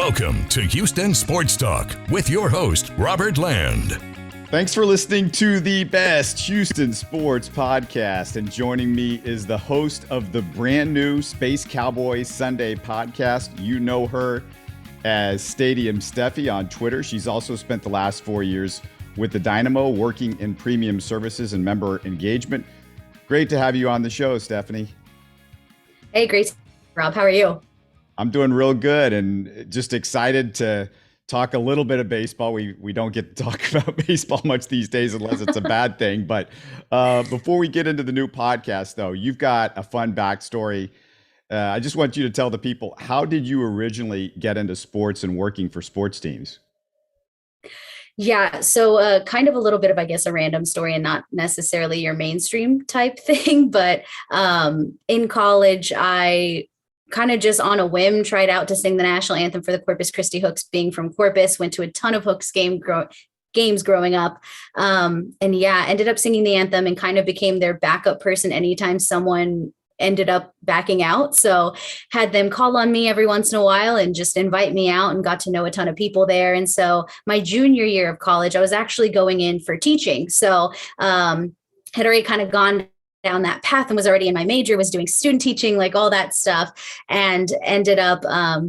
Welcome to Houston Sports Talk with your host, Robert Land. Thanks for listening to the best Houston sports podcast. And joining me is the host of the brand new Space Cowboys Sunday podcast. You know her as Stadium Stephy on Twitter. She's also spent the last 4 years with the Dynamo, working in premium services and member engagement. Great to have you on the show, Stephanie. Hey, great, Rob. How are you? I'm doing real good and just excited to talk a little bit of baseball. We don't get to talk about baseball much these days unless it's a bad thing. But before we get into the new podcast, though, you've got a fun backstory. I just want you to tell the people, how did you originally get into sports and working for sports teams? Yeah, so kind of a little bit of, I guess, a random story and not necessarily your mainstream type thing. But in college, I kind of just on a whim tried out to sing the National Anthem for the Corpus Christi Hooks. Being from Corpus, went to a ton of Hooks games growing up. Ended up singing the anthem and kind of became their backup person anytime someone ended up backing out. So had them call on me every once in a while and just invite me out, and got to know a ton of people there. And so my junior year of college, I was actually going in for teaching. So had already kind of gone down that path and was already in my major, was doing student teaching, like all that stuff, and ended up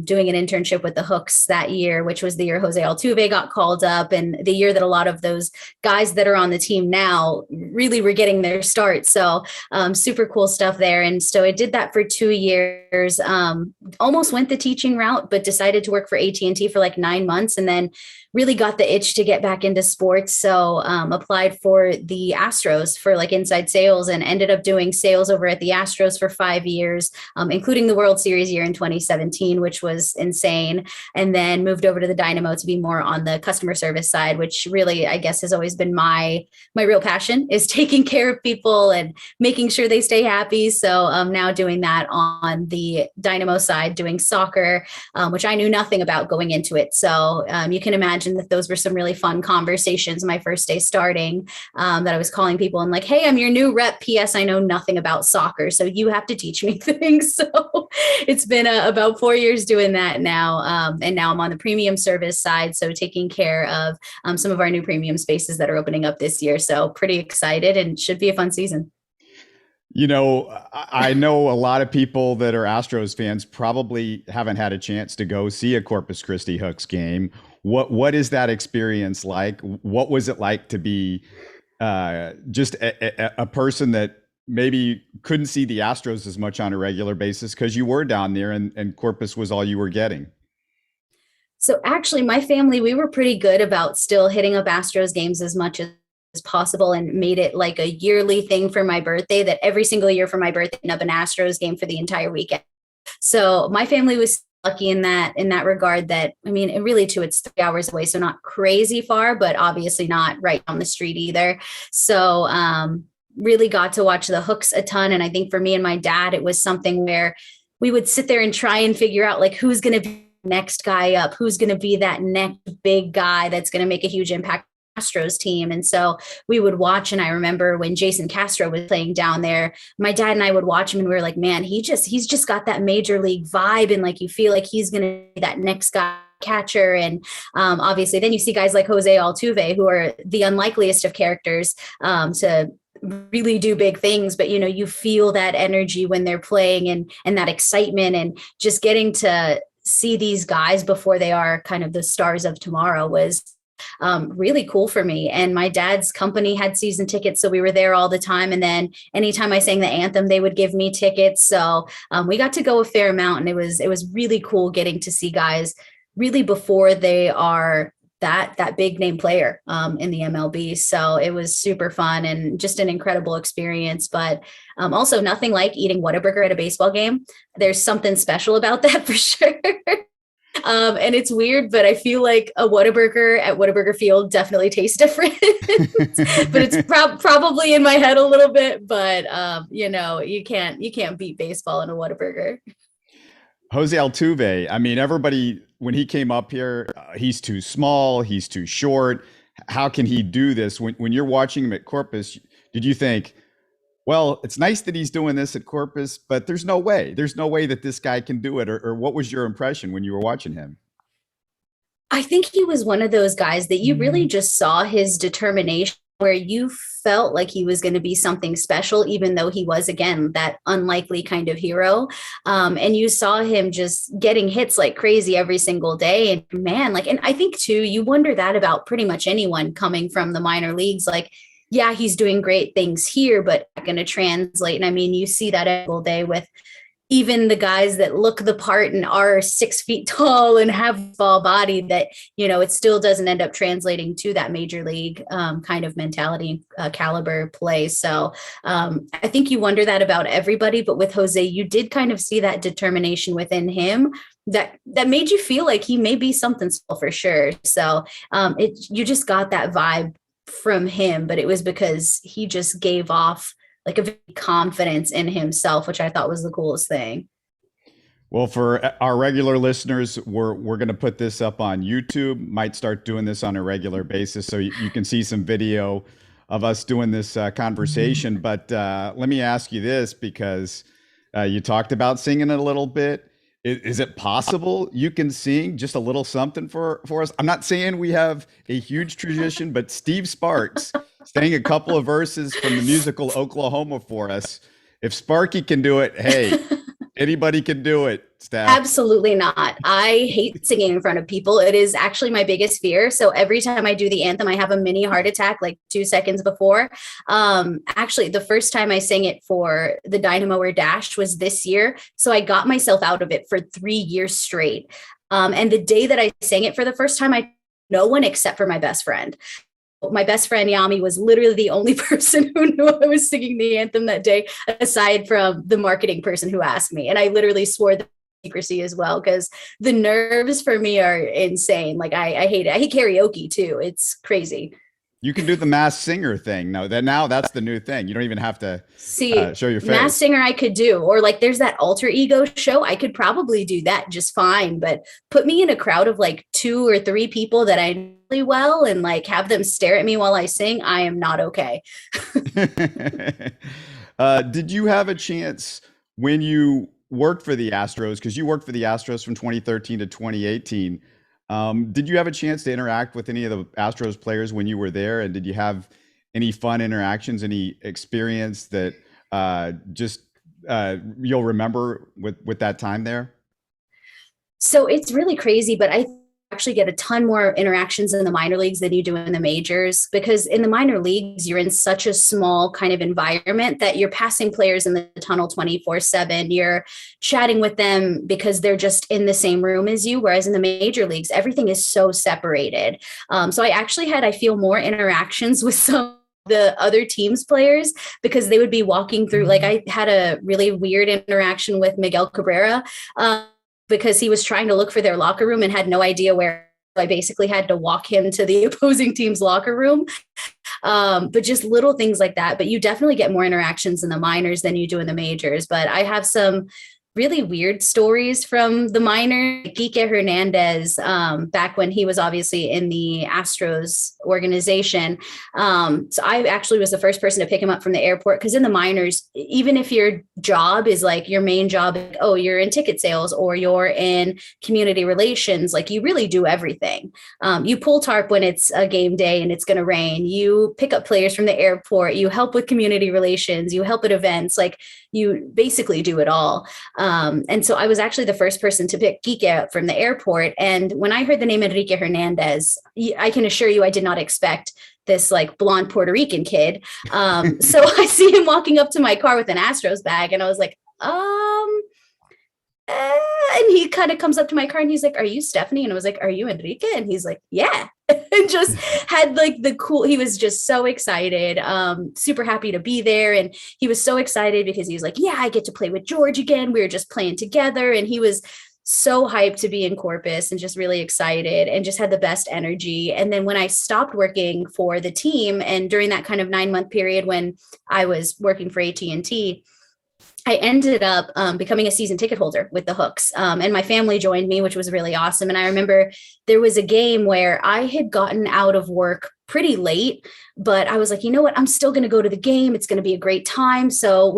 doing an internship with the Hooks that year, which was the year Jose Altuve got called up, and the year that a lot of those guys that are on the team now really were getting their start. So super cool stuff there. And so I did that for 2 years, almost went the teaching route, but decided to work for AT&T for like 9 months, and then really got the itch to get back into sports. So applied for the Astros for like inside sales, and ended up doing sales over at the Astros for 5 years, including the World Series year in 2017, which was insane. And then moved over to the Dynamo to be more on the customer service side, which really, I guess, has always been my real passion, is taking care of people and making sure they stay happy. So I'm now doing that on the Dynamo side, doing soccer, which I knew nothing about going into it. So you can imagine that those were some really fun conversations my first day starting, that I was calling people and like, hey, I'm your new rep. PS, I know nothing about soccer, so you have to teach me things. So it's been about 4 years doing that now. And now I'm on the premium service side, so taking care of some of our new premium spaces that are opening up this year. So pretty excited, and should be a fun season. You know, I know a lot of people that are Astros fans probably haven't had a chance to go see a Corpus Christi Hooks game. What is that experience like? What was it like to be just a person that maybe couldn't see the Astros as much on a regular basis because you were down there and Corpus was all you were getting? So actually, my family, we were pretty good about still hitting up Astros games as much as possible, and made it like a yearly thing for my birthday, that every single year for my birthday, up an Astros game for the entire weekend. So my family was lucky in that regard, that, I mean, it really too, it's 3 hours away, so not crazy far, but obviously not right on the street either. So really got to watch the Hooks a ton. And I think for me and my dad, it was something where we would sit there and try and figure out like who's going to be the next guy up, who's going to be that next big guy that's going to make a huge impact Astros team. And so we would watch. And I remember when Jason Castro was playing down there, my dad and I would watch him, and we were like, man, he's just got that major league vibe. And like, you feel like he's going to be that next guy catcher. And obviously then you see guys like Jose Altuve, who are the unlikeliest of characters to really do big things, but you feel that energy when they're playing, and that excitement, and just getting to see these guys before they are kind of the stars of tomorrow was really cool for me. And my dad's company had season tickets, so we were there all the time. And then anytime I sang the anthem, they would give me tickets. So we got to go a fair amount, and it was really cool getting to see guys really before they are that big name player in the MLB. So it was super fun and just an incredible experience. But also nothing like eating Whataburger at a baseball game. There's something special about that for sure. And it's weird, but I feel like a Whataburger at Whataburger Field definitely tastes different. But it's probably in my head a little bit. But you can't beat baseball in a Whataburger. Jose Altuve, I mean, everybody, when he came up here, he's too small, he's too short. How can he do this? When you're watching him at Corpus, did you think, well, it's nice that he's doing this at Corpus, but there's no way that this guy can do it? Or what was your impression when you were watching him? I think he was one of those guys that you really just saw his determination, where you felt like he was going to be something special, even though he was, again, that unlikely kind of hero. And you saw him just getting hits like crazy every single day. And man, like, and I think too, you wonder that about pretty much anyone coming from the minor leagues. Like, yeah, he's doing great things here, but not going to translate. And I mean, you see that every single day with even the guys that look the part and are 6 feet tall and have a ball body, that, you know, it still doesn't end up translating to that major league kind of mentality, caliber play. So I think you wonder that about everybody, but with Jose, you did kind of see that determination within him that made you feel like he may be something special for sure. So you just got that vibe from him, but it was because he just gave off like a confidence in himself, which I thought was the coolest thing. Well, for our regular listeners, we're going to put this up on YouTube, might start doing this on a regular basis, so you can see some video of us doing this conversation. But let me ask you this, because you talked about singing a little bit. Is it possible you can sing just a little something for us? I'm not saying we have a huge tradition, but Steve Sparks sang a couple of verses from the musical Oklahoma for us. If Sparky can do it, hey, anybody can do it, Steph. Absolutely not. I hate singing in front of people. It is actually my biggest fear. So every time I do the anthem, I have a mini heart attack like 2 seconds before. Actually, the first time I sang it for the Dynamo or Dash was this year. So I got myself out of it for 3 years straight. And the day that I sang it for the first time, no one except for my best friend. My best friend Yami was literally the only person who knew I was singing the anthem that day, aside from the marketing person who asked me. And I literally swore the secrecy as well, because the nerves for me are insane. Like I hate it. I hate karaoke too. It's crazy. You can do the Masked Singer thing. Now that's the new thing. You don't even have to show your face. Masked Singer I could do, or like there's that alter ego show. I could probably do that just fine, but put me in a crowd of like 2 or 3 people that I know really well and like have them stare at me while I sing. I am not okay. Did you have a chance when you worked for the Astros, because you worked for the Astros from 2013 to 2018, did you have a chance to interact with any of the Astros players when you were there? And did you have any fun interactions, any experience that you'll remember with that time there? So it's really crazy, but I actually get a ton more interactions in the minor leagues than you do in the majors, because in the minor leagues, you're in such a small kind of environment that you're passing players in the tunnel 24/7. You're chatting with them because they're just in the same room as you. Whereas in the major leagues, everything is so separated. So I actually I feel more interactions with some the other team's players, because they would be walking through, like I had a really weird interaction with Miguel Cabrera, because he was trying to look for their locker room and had no idea where. I basically had to walk him to the opposing team's locker room. But just little things like that. But you definitely get more interactions in the minors than you do in the majors. But I have some really weird stories from the minor. Quique Hernandez, back when he was obviously in the Astros organization. So I actually was the first person to pick him up from the airport, because in the minors, even if your job is like your main job, oh, you're in ticket sales or you're in community relations, like you really do everything. You pull tarp when it's a game day and it's going to rain. You pick up players from the airport. You help with community relations. You help at events. Like you basically do it all. And so I was actually the first person to pick Quique up from the airport. And when I heard the name Enrique Hernandez, I can assure you I did not expect this like blonde Puerto Rican kid. So I see him walking up to my car with an Astros bag, and I was like, and he kind of comes up to my car and he's like, "Are you Stephanie?" And I was like, "Are you Enrique?" And he's like, "Yeah." And just had like he was just so excited, super happy to be there. And he was so excited because he was like, "Yeah, I get to play with George again. We were just playing together." And he was so hyped to be in Corpus and just really excited and just had the best energy. And then when I stopped working for the team, and during that kind of 9-month period when I was working for AT&T, I ended up becoming a season ticket holder with the Hooks. And my family joined me, which was really awesome. And I remember there was a game where I had gotten out of work pretty late, but I was like, you know what? I'm still going to go to the game. It's going to be a great time. So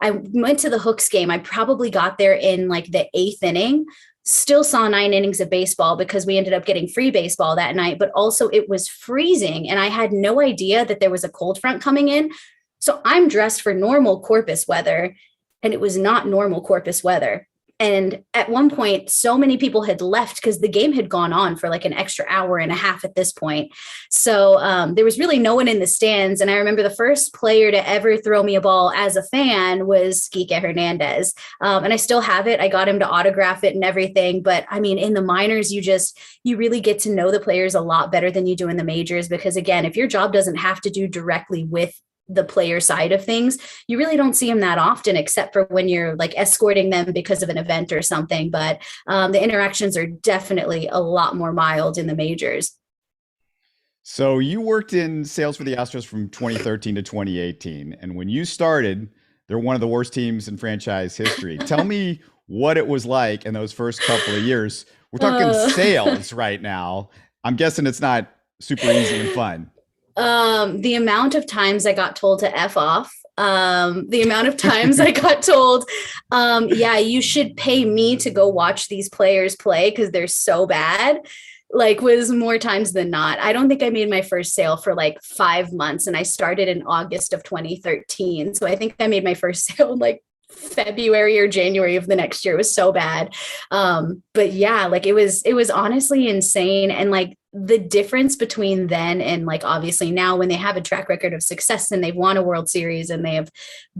I went to the Hooks game. I probably got there in like the 8th inning. Still saw 9 innings of baseball because we ended up getting free baseball that night, but also it was freezing and I had no idea that there was a cold front coming in. So I'm dressed for normal Corpus weather, and it was not normal Corpus weather. And at one point, so many people had left because the game had gone on for like an extra hour and a half at this point. So there was really no one in the stands. And I remember the first player to ever throw me a ball as a fan was Kike Hernandez. And I still have it. I got him to autograph it and everything. But I mean, in the minors, you really get to know the players a lot better than you do in the majors. Because again, if your job doesn't have to do directly with the player side of things, you really don't see them that often, except for when you're like escorting them because of an event or something. But the interactions are definitely a lot more mild in the majors. So you worked in sales for the Astros from 2013 to 2018. And when you started, they're one of the worst teams in franchise history. Tell me what it was like in those first couple of years. We're talking sales right now. I'm guessing it's not super easy and fun. The amount of times I got told to F off, the amount of times I got told, yeah, you should pay me to go watch these players play because they're so bad, like was more times than not. I don't think I made my first sale for like 5 months, and I started in August of 2013. So I think I made my first sale in like February or January of the next year. It was so bad. But yeah, like it was honestly insane. And like the difference between then and like obviously now, when they have a track record of success and they've won a World Series and they have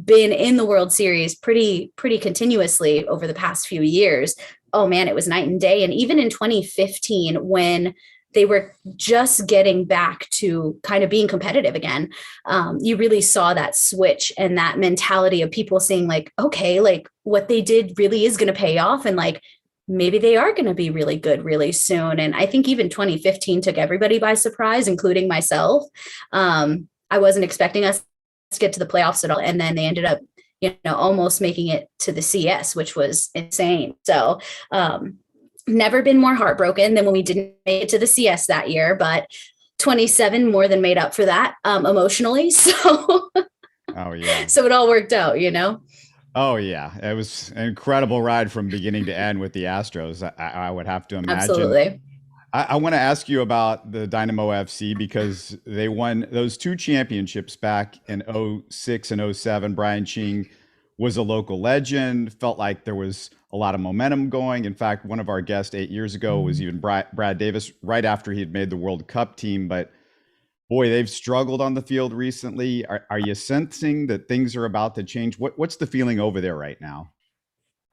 been in the World Series pretty continuously over the past few years. Oh man, it was night and day. And even in 2015, when they were just getting back to kind of being competitive again, you really saw that switch and that mentality of people saying like, okay, like what they did really is going to pay off. And like, maybe they are going to be really good really soon. And I think even 2015 took everybody by surprise, including myself. I wasn't expecting us to get to the playoffs at all. And then they ended up, almost making it to the CS, which was insane. So, never been more heartbroken than when we didn't make it to the CS that year, but 27 more than made up for that emotionally. So, oh yeah. So it all worked out, Oh yeah, it was an incredible ride from beginning to end with the Astros. I would have to imagine. Absolutely. I want to ask you about the Dynamo FC because they won those 2 championships back in 06 and 07. Brian Ching was a local legend, felt like there was a lot of momentum going. In fact, one of our guests 8 years ago was even Brad Davis right after he had made the World Cup team. But boy, they've struggled on the field recently. Are you sensing that things are about to change? What's the feeling over there right now?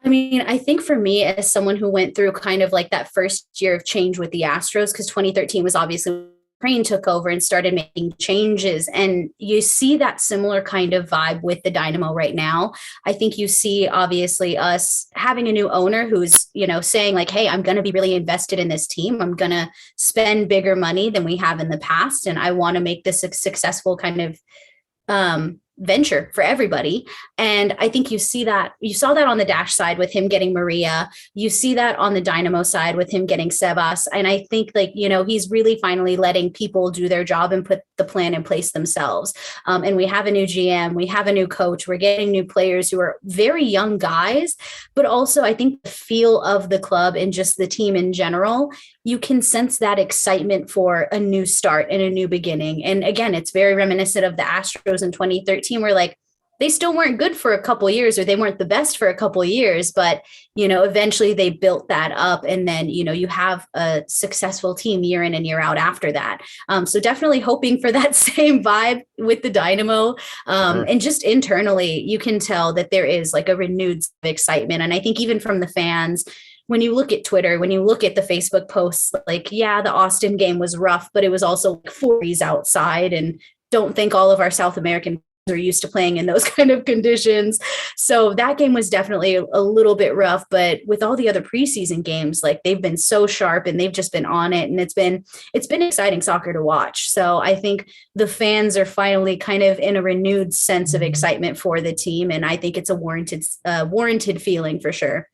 I mean, I think for me, as someone who went through kind of like that first year of change with the Astros, because 2013 was obviously Crane took over and started making changes. And you see that similar kind of vibe with the Dynamo right now. I think you see obviously us having a new owner who's, saying like, hey, I'm going to be really invested in this team. I'm going to spend bigger money than we have in the past. And I want to make this a successful kind of venture for everybody. And I think you saw that on the Dash side with him getting Maria. You see that on the Dynamo side with him getting Sebas. And I think he's really finally letting people do their job and put the plan in place themselves. And we have a new GM, we have a new coach, we're getting new players who are very young guys, but also I think the feel of the club and just the team in general, you can sense that excitement for a new start and a new beginning. And again, it's very reminiscent of the Astros in 2013, where like they still weren't good for a couple of years, or they weren't the best for a couple of years, but eventually they built that up, and then you have a successful team year in and year out after that. So definitely hoping for that same vibe with the Dynamo, Sure. And just internally you can tell that there is like a renewed excitement. And I think even from the fans, when you look at Twitter, when you look at the Facebook posts, like, yeah, the Austin game was rough, but it was also like 40s outside, and don't think all of our South American are used to playing in those kind of conditions. So that game was definitely a little bit rough, but with all the other preseason games, like they've been so sharp and they've just been on it, and it's been exciting soccer to watch. So I think the fans are finally kind of in a renewed sense of excitement for the team, and I think it's a warranted feeling for sure.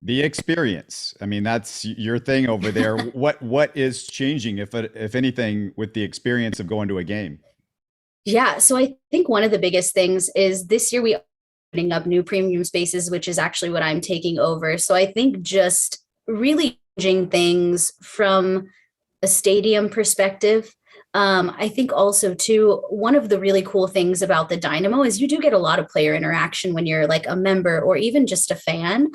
The experience. I mean, that's your thing over there. What is changing, if anything, with the experience of going to a game? Yeah. So I think one of the biggest things is this year we are opening up new premium spaces, which is actually what I'm taking over. So I think just really changing things from a stadium perspective. I think also too, one of the really cool things about the Dynamo is you do get a lot of player interaction when you're like a member or even just a fan.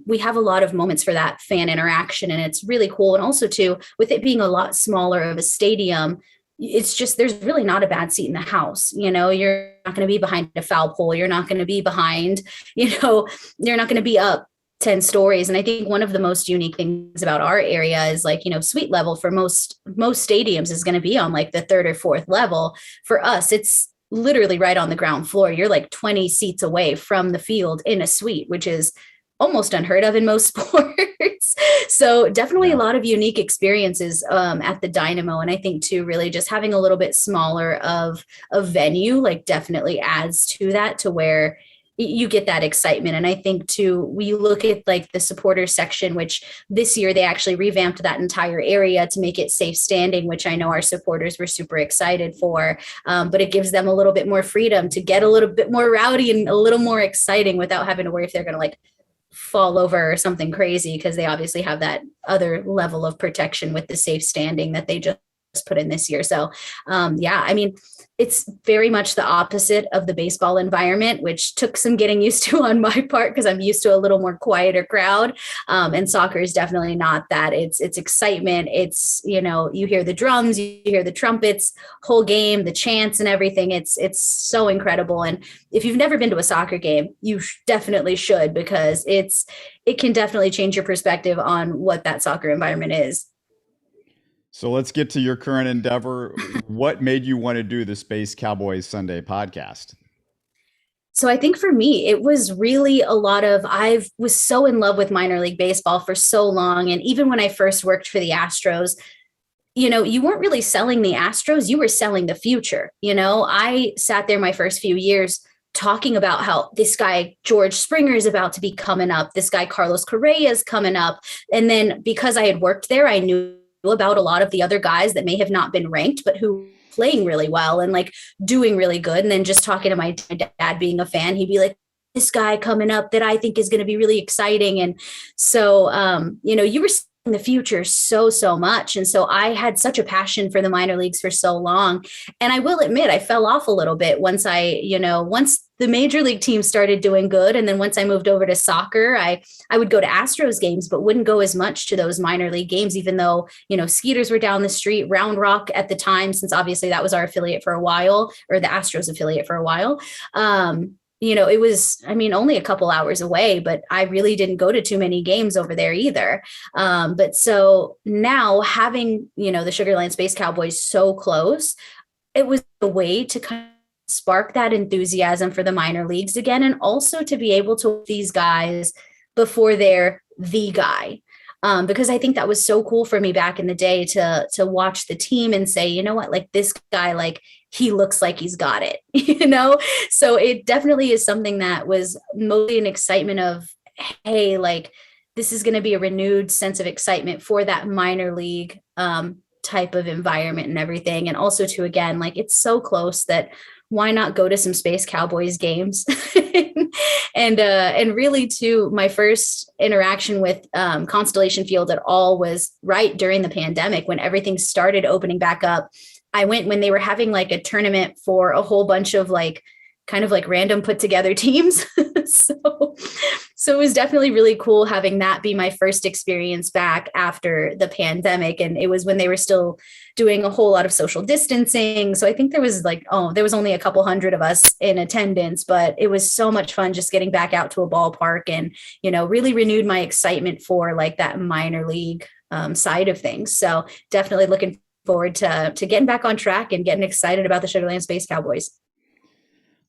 We have a lot of moments for that fan interaction, and it's really cool. And also too, with it being a lot smaller of a stadium, it's just, there's really not a bad seat in the house. You're not going to be behind a foul pole. You're not going to be behind, you're not going to be up 10 stories. And I think one of the most unique things about our area is like, suite level for most stadiums is going to be on like the third or fourth level. For us, it's literally right on the ground floor. You're like 20 seats away from the field in a suite, which is almost unheard of in most sports. So definitely a lot of unique experiences at the Dynamo. And I think too, really just having a little bit smaller of a venue, like definitely adds to that, to where you get that excitement. And I think too, we look at like the supporters section, which this year they actually revamped that entire area to make it safe standing, which I know our supporters were super excited for. But it gives them a little bit more freedom to get a little bit more rowdy and a little more exciting without having to worry if they're going to like fall over or something crazy, because they obviously have that other level of protection with the safe standing that they just put in this year. So I mean, it's very much the opposite of the baseball environment, which took some getting used to on my part, because I'm used to a little more quieter crowd. And soccer is definitely not that. It's excitement. It's, you hear the drums, you hear the trumpets, whole game, the chants and everything. It's so incredible. And if you've never been to a soccer game, you definitely should, because it can definitely change your perspective on what that soccer environment is. So let's get to your current endeavor. What made you want to do the Space Cowboys Sunday podcast? So I think for me, it was really I was so in love with minor league baseball for so long. And even when I first worked for the Astros, you weren't really selling the Astros, you were selling the future. I sat there my first few years talking about how this guy, George Springer, is about to be coming up. This guy, Carlos Correa, is coming up. And then because I had worked there, I knew about a lot of the other guys that may have not been ranked, but who playing really well and like doing really good. And then just talking to my dad being a fan, he'd be like, this guy coming up that I think is going to be really exciting. And so, you were in the future so much. And so I had such a passion for the minor leagues for so long. And I will admit, I fell off a little bit once once the major league team started doing good. And then once I moved over to soccer, I would go to Astros games, but wouldn't go as much to those minor league games, even though, Skeeters were down the street. Round Rock at the time, since obviously that was our affiliate for a while, or the Astros affiliate for a while. It was, only a couple hours away, but I really didn't go to too many games over there either. But so now having, the Sugarland Space Cowboys so close, it was a way to kind of spark that enthusiasm for the minor leagues again. And also to be able to these guys before they're the guy. Because I think that was so cool for me back in the day to watch the team and say, you know what, like this guy, like he looks like he's got it, So it definitely is something that was mostly an excitement of, hey, like this is going to be a renewed sense of excitement for that minor league type of environment and everything. And also to, again, like it's so close that why not go to some Space Cowboys games? And really too, my first interaction with Constellation Field at all was right during the pandemic when everything started opening back up. I went when they were having like a tournament for a whole bunch of like kind of like random put together teams. So it was definitely really cool having that be my first experience back after the pandemic. And it was when they were still doing a whole lot of social distancing. So I think there was only a couple hundred of us in attendance, but it was so much fun just getting back out to a ballpark and, really renewed my excitement for like that minor league side of things. So definitely looking forward to getting back on track and getting excited about the Sugarland Space Cowboys.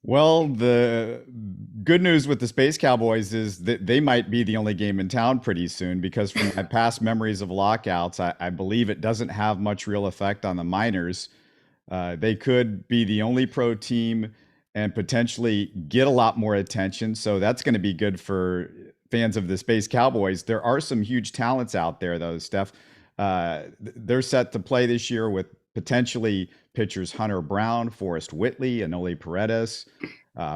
Well, the good news with the Space Cowboys is that they might be the only game in town pretty soon because from my past memories of lockouts, I believe it doesn't have much real effect on the minors. They could be the only pro team and potentially get a lot more attention. So that's going to be good for fans of the Space Cowboys. There are some huge talents out there, though, Steph. They're set to play this year with potentially pitchers Hunter Brown, Forrest Whitley, Anoli Paredes,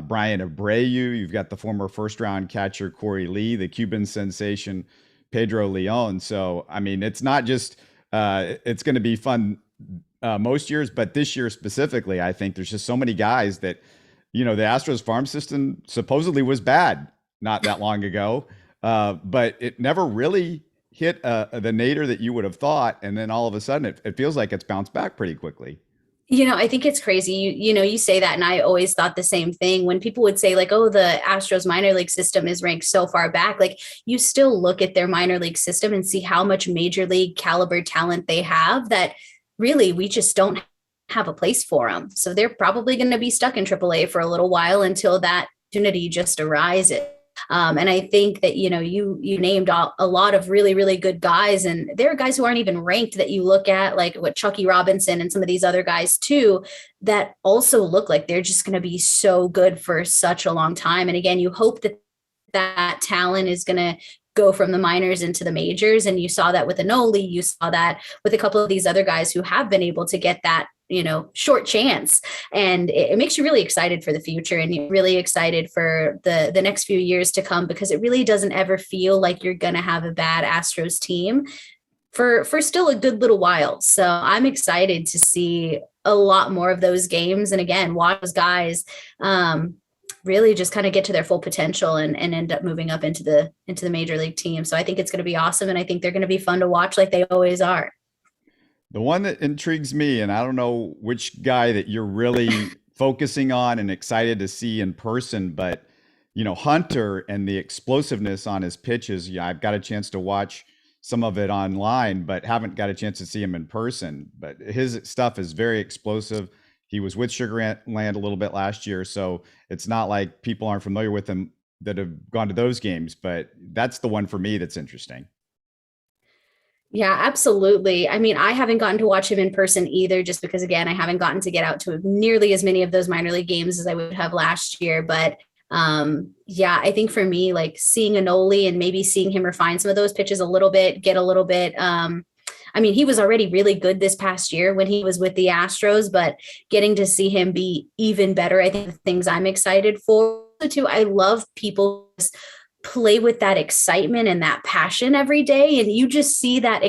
Brian Abreu. You've got the former first-round catcher Corey Lee, the Cuban sensation Pedro Leon. So, I mean, it's not just it's going to be fun most years, but this year specifically, I think there's just so many guys that, the Astros farm system supposedly was bad not that long ago, but it never really hit the nadir that you would have thought. And then all of a sudden it feels like it's bounced back pretty quickly. I think it's crazy. You say that, and I always thought the same thing when people would say like, oh, the Astros minor league system is ranked so far back. Like you still look at their minor league system and see how much major league caliber talent they have that really we just don't have a place for them. So they're probably going to be stuck in AAA for a little while until that opportunity just arises. And I think that, you named a lot of really, really good guys. And there are guys who aren't even ranked that you look at, like what Chucky Robinson and some of these other guys too, that also look like they're just going to be so good for such a long time. And again, you hope that that talent is going to go from the minors into the majors. And you saw that with Anoli, you saw that with a couple of these other guys who have been able to get that short chance. And it makes you really excited for the future and you're really excited for the next few years to come, because it really doesn't ever feel like you're going to have a bad Astros team for still a good little while. So I'm excited to see a lot more of those games. And again, watch those guys really just kind of get to their full potential and end up moving up into the major league team. So I think it's going to be awesome. And I think they're going to be fun to watch like they always are. The one that intrigues me, and I don't know which guy that you're really focusing on and excited to see in person, but Hunter and the explosiveness on his pitches. Yeah, I've got a chance to watch some of it online, but haven't got a chance to see him in person. But his stuff is very explosive. He was with Sugarland a little bit last year, so it's not like people aren't familiar with him that have gone to those games, but that's the one for me that's interesting. Yeah, absolutely. I mean, I haven't gotten to watch him in person either, just because, again, I haven't gotten to get out to nearly as many of those minor league games as I would have last year. But yeah, I think for me, like seeing Anoli and maybe seeing him refine some of those pitches a little bit, get a little bit. I mean, he was already really good this past year when he was with the Astros, but getting to see him be even better, I think the things I'm excited for too. I love people play with that excitement and that passion every day. And you just see that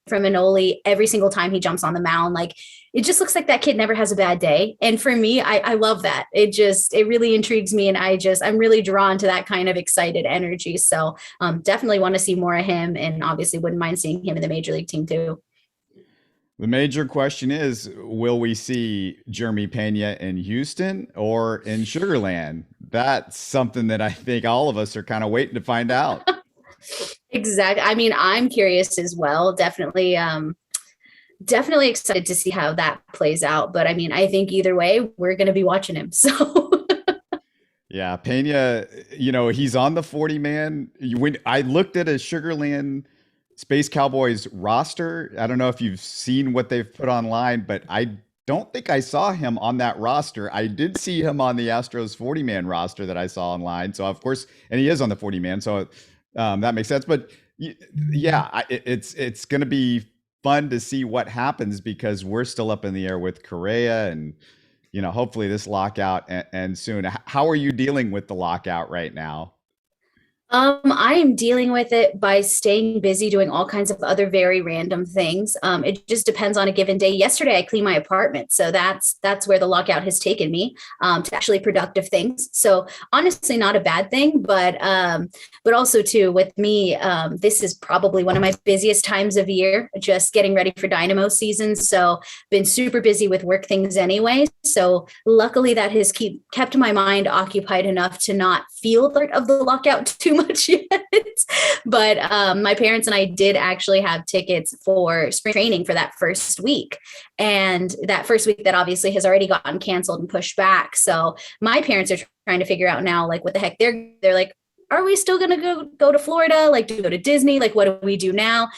from Anoli every single time he jumps on the mound. Like it just looks like that kid never has a bad day. And for me, I love that. It really intrigues me. And I'm really drawn to that kind of excited energy. So definitely want to see more of him, and obviously wouldn't mind seeing him in the major league team too. The major question is, will we see Jeremy Pena in Houston or in Sugarland? That's something that I think all of us are kind of waiting to find out. Exactly. I mean, I'm curious as well. Definitely excited to see how that plays out. But I mean, I think either way, we're going to be watching him. So yeah, Pena, he's on the 40-man. When I looked at a Sugarland Space Cowboys roster, I don't know if you've seen what they've put online, but I don't think I saw him on that roster. I did see him on the Astros 40-man roster that I saw online. So of course, and he is on the 40-man. So that makes sense. But yeah, it's going to be fun to see what happens, because we're still up in the air with Correa and, hopefully this lockout and soon. How are you dealing with the lockout right now? I am dealing with it by staying busy doing all kinds of other very random things. It just depends on a given day. Yesterday, I cleaned my apartment. So that's where the lockout has taken me to actually productive things. So honestly, not a bad thing, but also too, with me, this is probably one of my busiest times of year, just getting ready for Dynamo season. So been super busy with work things anyway. So luckily that has kept my mind occupied enough to not feel part of the lockout too much yet. But my parents and I did actually have tickets for spring training for that first week. And that first week that obviously has already gotten canceled and pushed back. So my parents are trying to figure out now, like, what the heck, they're like, are we still going to go to Florida? Like, do we go to Disney? Like, what do we do now?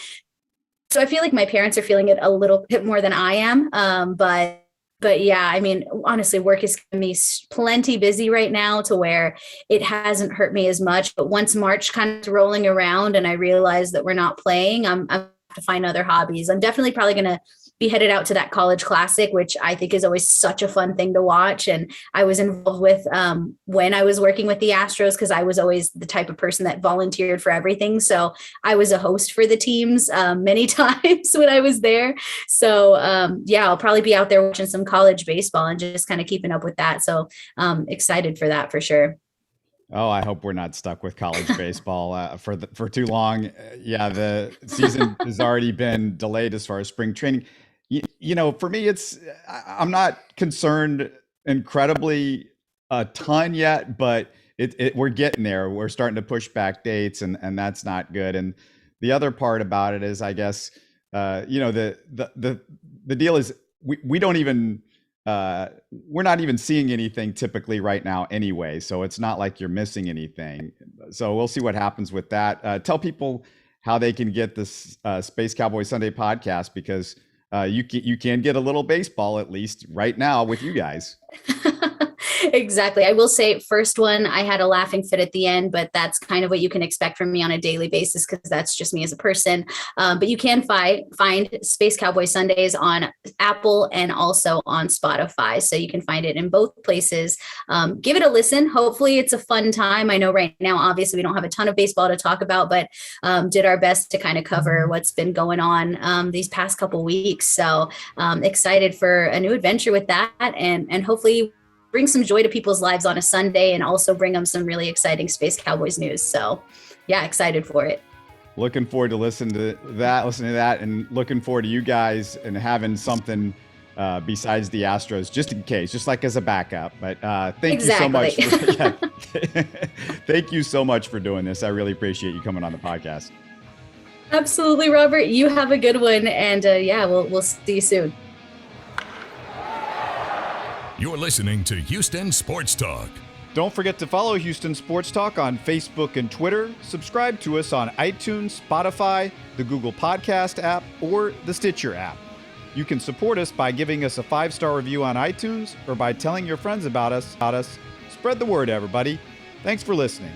So I feel like my parents are feeling it a little bit more than I am. But yeah, I mean, honestly, work is keeping me plenty busy right now to where it hasn't hurt me as much. But once March kind of rolling around and I realize that we're not playing, I'm to find other hobbies. I'm definitely probably going to be headed out to that college classic, which I think is always such a fun thing to watch. And I was involved with when I was working with the Astros, because I was always the type of person that volunteered for everything. So I was a host for the teams many times when I was there. So yeah, I'll probably be out there watching some college baseball and just kind of keeping up with that. So excited for that for sure. Oh, I hope we're not stuck with college baseball for too long. Yeah, the season has already been delayed as far as spring training. You know, for me, I'm not concerned incredibly a ton yet, but we're getting there. We're starting to push back dates, and that's not good. And the other part about it is, I guess, you know, the deal is we don't even. We're not even seeing anything typically right now anyway, so it's not like you're missing anything. So we'll see what happens with that. Tell people how they can get this Space Cowboy Sunday podcast, because you can get a little baseball at least right now with you guys. Exactly. I will say, first one, I had a laughing fit at the end, but that's kind of what you can expect from me on a daily basis, because that's just me as a person. But you can find Space Cowboy Sundays on Apple and also on Spotify. So you can find it in both places. Give it a listen. Hopefully it's a fun time. I know right now, obviously, we don't have a ton of baseball to talk about, but did our best to kind of cover what's been going on these past couple weeks. So excited for a new adventure with that, and hopefully bring some joy to people's lives on a Sunday, and also bring them some really exciting Space Cowboys news. So yeah, excited for it. Looking forward to listening to that, and looking forward to you guys and having something besides the Astros, just in case, just like as a backup. But thank you so much. Thank you so much for doing this. I really appreciate you coming on the podcast. Absolutely, Robert. You have a good one. And yeah, we'll see you soon. You're listening to Houston Sports Talk. Don't forget to follow Houston Sports Talk on Facebook and Twitter. Subscribe to us on iTunes, Spotify, the Google Podcast app, or the Stitcher app. You can support us by giving us a 5-star review on iTunes, or by telling your friends about us. Spread the word, everybody. Thanks for listening.